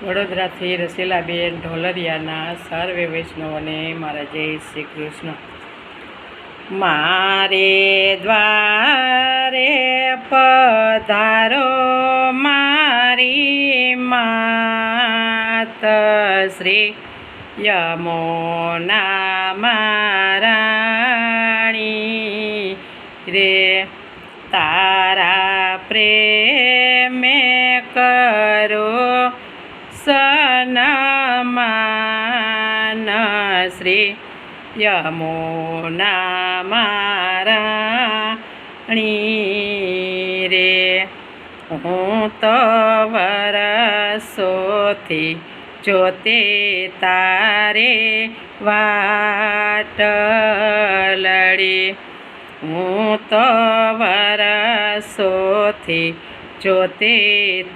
વડોદરાથી રસીલાબેન ઢોલરિયાના સર્વે વૈષ્ણવને મારા જય શ્રી કૃષ્ણ. મારે દ્વારે પધારો મારી માત શ્રી યમુના મહારાણી રે. તારા પ્રેમે કરો સન્માન શ્રી યમુના મહારાણી રે. હું તો વરસોથી જોતે તારે વાટ લડી. હું તો વરસોથી જોતે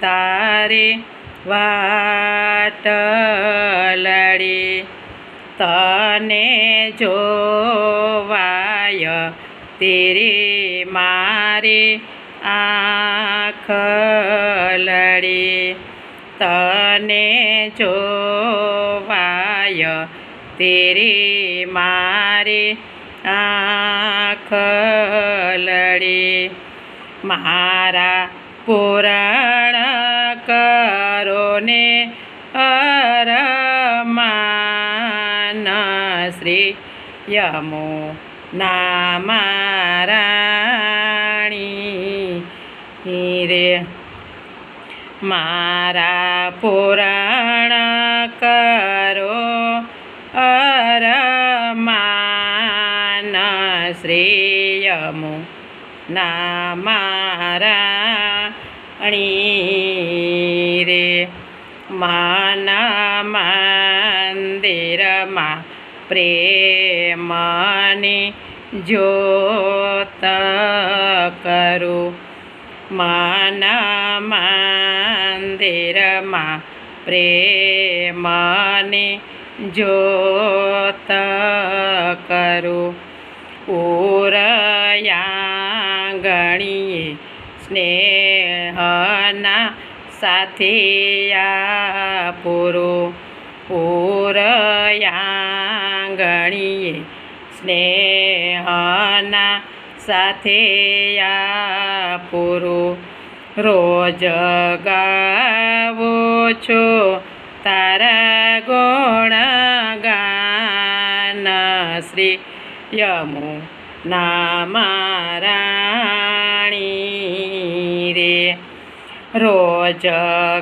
તારે વાટ લડી. તને જોવાય તેરી મારી આંખ લડી. તને જોવાય તેરી મારી આંખ લડી. મારા પૂરણ કરો ને અરમાન શ્રી યમુના મહારાણી રે. મારા પૂરણ કરો અરમાન શ્રી યમુના મહારાણી રે. માના મંદિરમાં પ્રેમની જ્યોત કરું. માના મંદિરમાં પ્રેમની જ્યોત કરું. ઉરયાંગણીએ સ્નેહના સાથિયા પૂરો. ઉરયાંગણીએ સ્નેહના સાથિયા પૂરો. રોજ ગાવું છું તારા ગુણગાન શ્રી યમુના મહારાણી રે. રોજ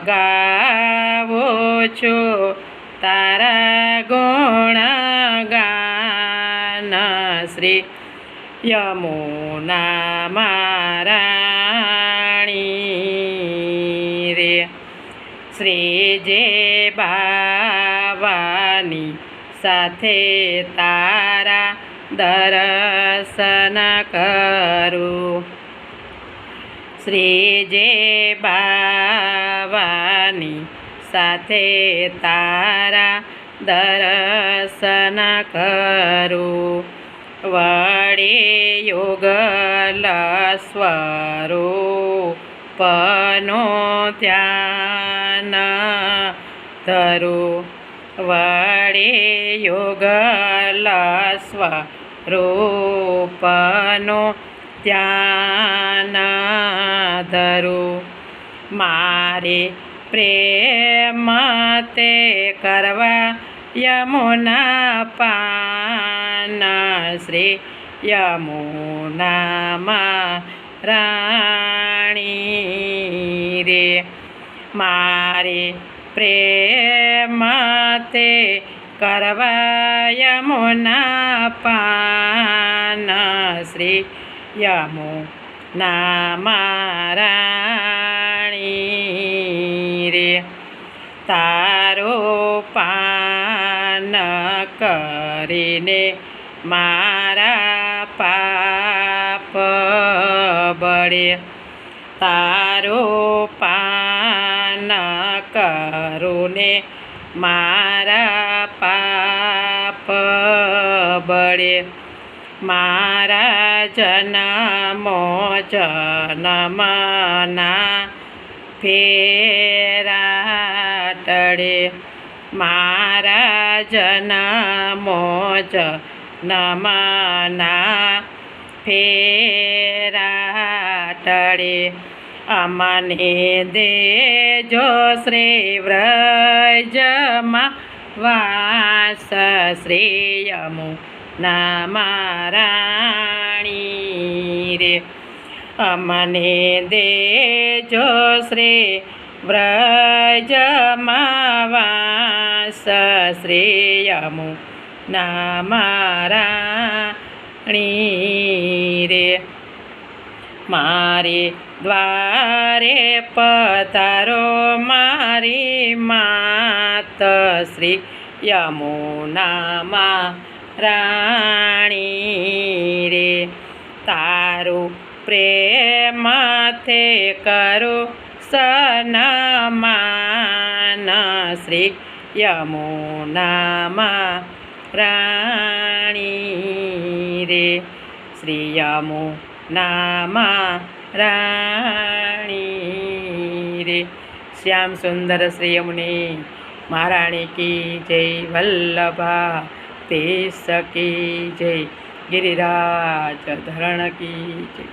ગાવું છું તારા ગુણગાન શ્રી યમુના મહારાણી રે. શ્રીજે બાવાની સાથે તારા દર્શન કરું. શ્રીજે બાવાની સાથે તારા દર્શન કરું. વળી યુગલ સ્વરૂપનો ધ્યાન ધરું. વળી યુગલ સ્વરૂપનો ધ્યાન ધરું. મારે પ્રેમ તે કરવા યમુના પાન શ્રી યમુના મહારાણી રે. મારે પ્રેમ તે કરવા યમુના પાન શ્રી યમુના મહારાણી રે. તારો પાન કરીને મારા પાપ બળે. તારો પાન કરુને મારા પાપ બળે. મારા જન્મો જન્મના ફેરા ટળે મારા જનમો જનમના ફેરા ટળે અમને દેજો શ્રી વ્રજમાં વાસ શ્રી યમુના મહારાણી રે અમને દેજો શ્રી વ્રજમાં વાસ શ્રી યમુના મહારાણી રે મારે દ્વારે પધારો મારી માત શ્રી યમુના મહારાણી રે તારું પ્રેમથી કરું સન્માન શ્રી યમુના મહારાણી રે શ્રી યમુના મહારાણી રે શ્યામ સુંદર શ્રી યમુની મહારાણી કી જય વલ્લભા દેશ કી જય ગિરિરાજ ધરણ કી જય।